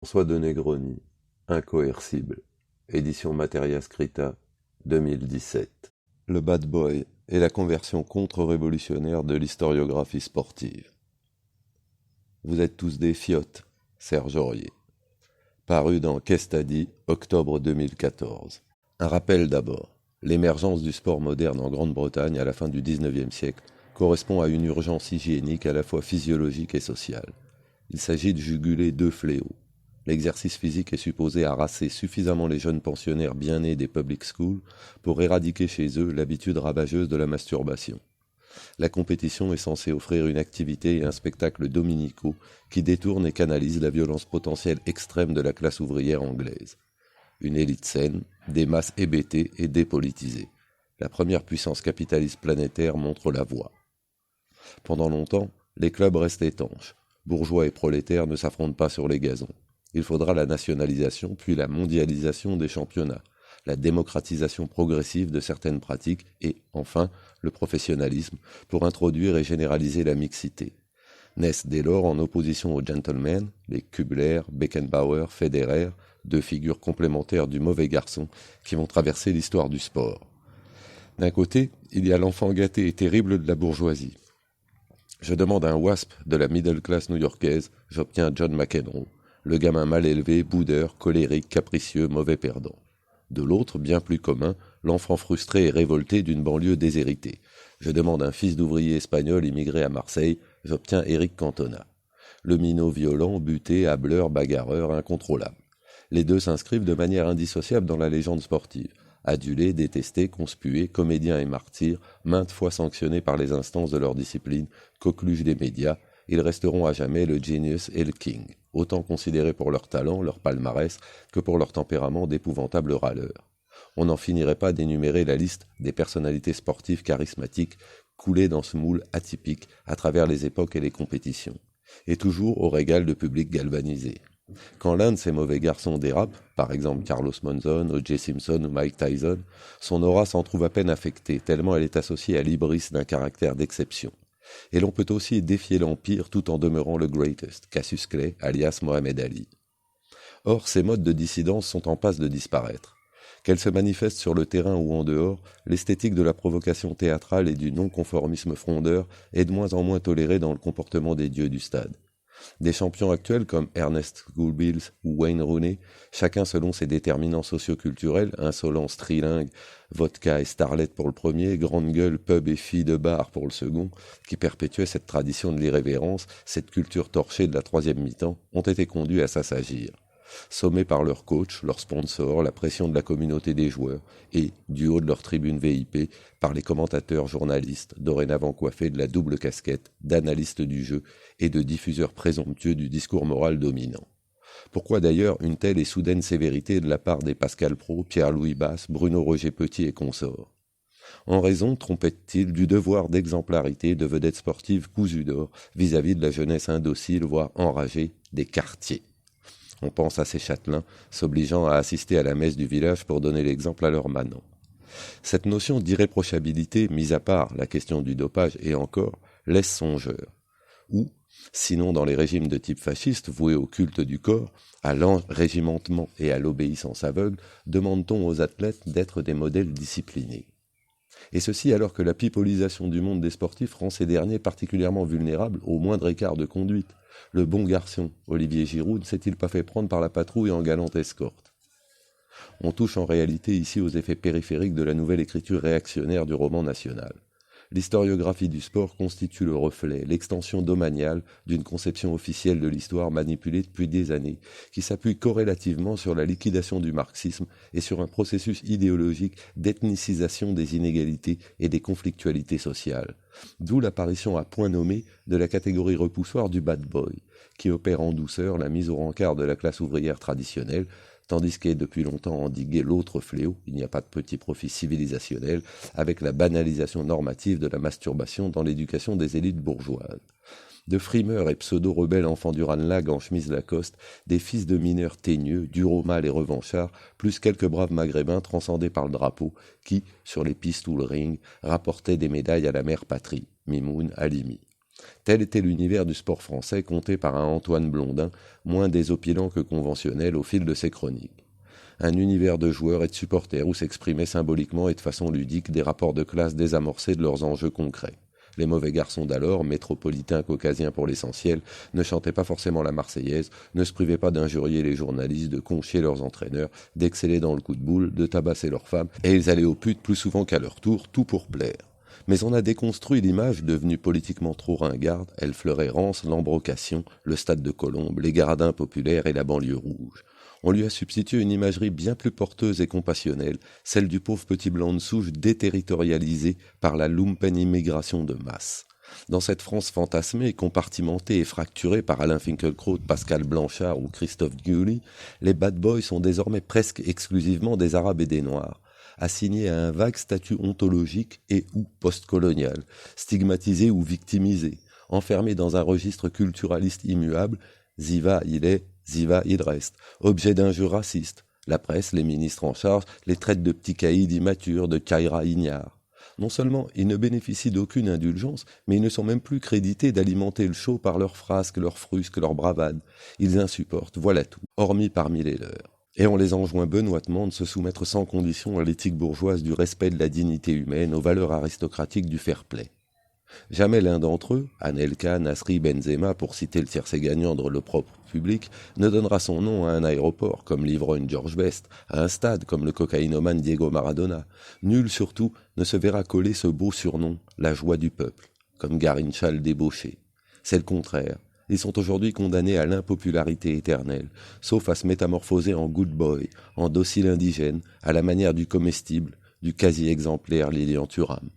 François de Negroni, Incoercible, édition Materia Scrita, 2017. Le bad boy est la conversion contre-révolutionnaire de l'historiographie sportive. Vous êtes tous des fiottes, Serge Aurier. Paru dans Qu'est-ce t'as dit, octobre 2014. Un rappel d'abord. L'émergence du sport moderne en Grande-Bretagne à la fin du XIXe siècle correspond à une urgence hygiénique à la fois physiologique et sociale. Il s'agit de juguler deux fléaux. L'exercice physique est supposé harasser suffisamment les jeunes pensionnaires bien nés des public schools pour éradiquer chez eux l'habitude ravageuse de la masturbation. La compétition est censée offrir une activité et un spectacle dominicaux qui détournent et canalisent la violence potentielle extrême de la classe ouvrière anglaise. Une élite saine, des masses hébétées et dépolitisées. La première puissance capitaliste planétaire montre la voie. Pendant longtemps, les clubs restent étanches. Bourgeois et prolétaires ne s'affrontent pas sur les gazons. Il faudra la nationalisation, puis la mondialisation des championnats, la démocratisation progressive de certaines pratiques et, enfin, le professionnalisme pour introduire et généraliser la mixité. Naissent dès lors en opposition aux gentlemen, les Kubler, Beckenbauer, Federer, deux figures complémentaires du mauvais garçon qui vont traverser l'histoire du sport. D'un côté, il y a l'enfant gâté et terrible de la bourgeoisie. Je demande un wasp de la middle class new-yorkaise, j'obtiens John McEnroe. Le gamin mal élevé, boudeur, colérique, capricieux, mauvais perdant. De l'autre, bien plus commun, l'enfant frustré et révolté d'une banlieue déshéritée. Je demande un fils d'ouvrier espagnol immigré à Marseille, j'obtiens Eric Cantona. Le minot violent, buté, hâbleur, bagarreur, incontrôlable. Les deux s'inscrivent de manière indissociable dans la légende sportive. Adulés, détestés, conspués, comédiens et martyrs, maintes fois sanctionnés par les instances de leur discipline, coqueluches des médias, ils resteront à jamais le genius et le king, autant considérés pour leur talent, leur palmarès, que pour leur tempérament d'épouvantables râleurs. On n'en finirait pas d'énumérer la liste des personnalités sportives charismatiques coulées dans ce moule atypique à travers les époques et les compétitions, et toujours au régal de publics galvanisés. Quand l'un de ces mauvais garçons dérape, par exemple Carlos Monzon, O.J. Simpson ou Mike Tyson, son aura s'en trouve à peine affectée, tellement elle est associée à l'hybris d'un caractère d'exception. Et l'on peut aussi défier l'Empire tout en demeurant le greatest, Cassius Clay, alias Mohamed Ali. Or, ces modes de dissidence sont en passe de disparaître. Qu'elles se manifestent sur le terrain ou en dehors, l'esthétique de la provocation théâtrale et du non-conformisme frondeur est de moins en moins tolérée dans le comportement des dieux du stade. Des champions actuels comme Ernest Gulbils ou Wayne Rooney, chacun selon ses déterminants socioculturels, insolence trilingue, vodka et starlet pour le premier, grande gueule, pub et filles de bar pour le second, qui perpétuaient cette tradition de l'irrévérence, cette culture torchée de la troisième mi-temps, ont été conduits à s'assagir. Sommés par leurs coachs, leurs sponsors, la pression de la communauté des joueurs et, du haut de leur tribune VIP, par les commentateurs journalistes, dorénavant coiffés de la double casquette d'analystes du jeu et de diffuseurs présomptueux du discours moral dominant. Pourquoi d'ailleurs une telle et soudaine sévérité de la part des Pascal Praud, Pierre-Louis Basse, Bruno Roger Petit et consorts? En raison, trompette-t-il, du devoir d'exemplarité de vedettes sportives cousues d'or vis-à-vis de la jeunesse indocile, voire enragée, des quartiers. On pense à ces châtelains, s'obligeant à assister à la messe du village pour donner l'exemple à leurs manants. Cette notion d'irréprochabilité, mise à part la question du dopage et encore, laisse songeur. Ou, sinon dans les régimes de type fasciste voués au culte du corps, à l'enrégimentement et à l'obéissance aveugle, demande-t-on aux athlètes d'être des modèles disciplinés. Et ceci alors que la pipolisation du monde des sportifs rend ces derniers particulièrement vulnérables au moindre écart de conduite. Le bon garçon, Olivier Giroud, ne s'est-il pas fait prendre par la patrouille en galante escorte? On touche en réalité ici aux effets périphériques de la nouvelle écriture réactionnaire du roman national. L'historiographie du sport constitue le reflet, l'extension domaniale d'une conception officielle de l'histoire manipulée depuis des années, qui s'appuie corrélativement sur la liquidation du marxisme et sur un processus idéologique d'ethnicisation des inégalités et des conflictualités sociales. D'où l'apparition à point nommé de la catégorie repoussoire du bad boy, qui opère en douceur la mise au rencard de la classe ouvrière traditionnelle, tandis qu'est depuis longtemps endigué l'autre fléau, il n'y a pas de petit profit civilisationnel, avec la banalisation normative de la masturbation dans l'éducation des élites bourgeoises. De frimeurs et pseudo-rebelles enfants du Ranelagh en chemise Lacoste, des fils de mineurs teigneux, durs au mal et revanchards, plus quelques braves maghrébins transcendés par le drapeau, qui, sur les pistes ou le ring, rapportaient des médailles à la mère patrie, Mimoun Halimi. Tel était l'univers du sport français conté par un Antoine Blondin, moins désopilant que conventionnel au fil de ses chroniques. Un univers de joueurs et de supporters où s'exprimaient symboliquement et de façon ludique des rapports de classe désamorcés de leurs enjeux concrets. Les mauvais garçons d'alors, métropolitains caucasiens pour l'essentiel, ne chantaient pas forcément la Marseillaise, ne se privaient pas d'injurier les journalistes, de conchier leurs entraîneurs, d'exceller dans le coup de boule, de tabasser leurs femmes, et ils allaient aux putes plus souvent qu'à leur tour, tout pour plaire. Mais on a déconstruit l'image devenue politiquement trop ringarde, elle fleurait rance, l'embrocation, le stade de Colombes, les gradins populaires et la banlieue rouge. On lui a substitué une imagerie bien plus porteuse et compassionnelle, celle du pauvre petit blanc de souche déterritorialisé par la lumpen immigration de masse. Dans cette France fantasmée, compartimentée et fracturée par Alain Finkielkraut, Pascal Blanchard ou Christophe Guilly, les bad boys sont désormais presque exclusivement des Arabes et des Noirs, assignés à un vague statut ontologique et ou postcolonial, stigmatisés ou victimisés, enfermés dans un registre culturaliste immuable, Ziva il est, Ziva il reste, objet d'injures racistes. La presse, les ministres en charge, les traitent de petits caïds immatures, de caïras ignares. Non seulement ils ne bénéficient d'aucune indulgence, mais ils ne sont même plus crédités d'alimenter le show par leurs frasques, leurs frusques, leurs bravades. Ils insupportent, voilà tout, hormis parmi les leurs. Et on les enjoint benoîtement de se soumettre sans condition à l'éthique bourgeoise du respect de la dignité humaine, aux valeurs aristocratiques du fair-play. Jamais l'un d'entre eux, Anelka, Nasri, Benzema, pour citer le tiercé gagnant de l'opprobre public, ne donnera son nom à un aéroport comme l'ivrogne George Best, à un stade comme le cocaïnomane Diego Maradona. Nul surtout ne se verra coller ce beau surnom, la joie du peuple, comme Garincha le débauché. C'est le contraire. Ils sont aujourd'hui condamnés à l'impopularité éternelle, sauf à se métamorphoser en good boy, en docile indigène, à la manière du comestible, du quasi-exemplaire Lilian Thuram.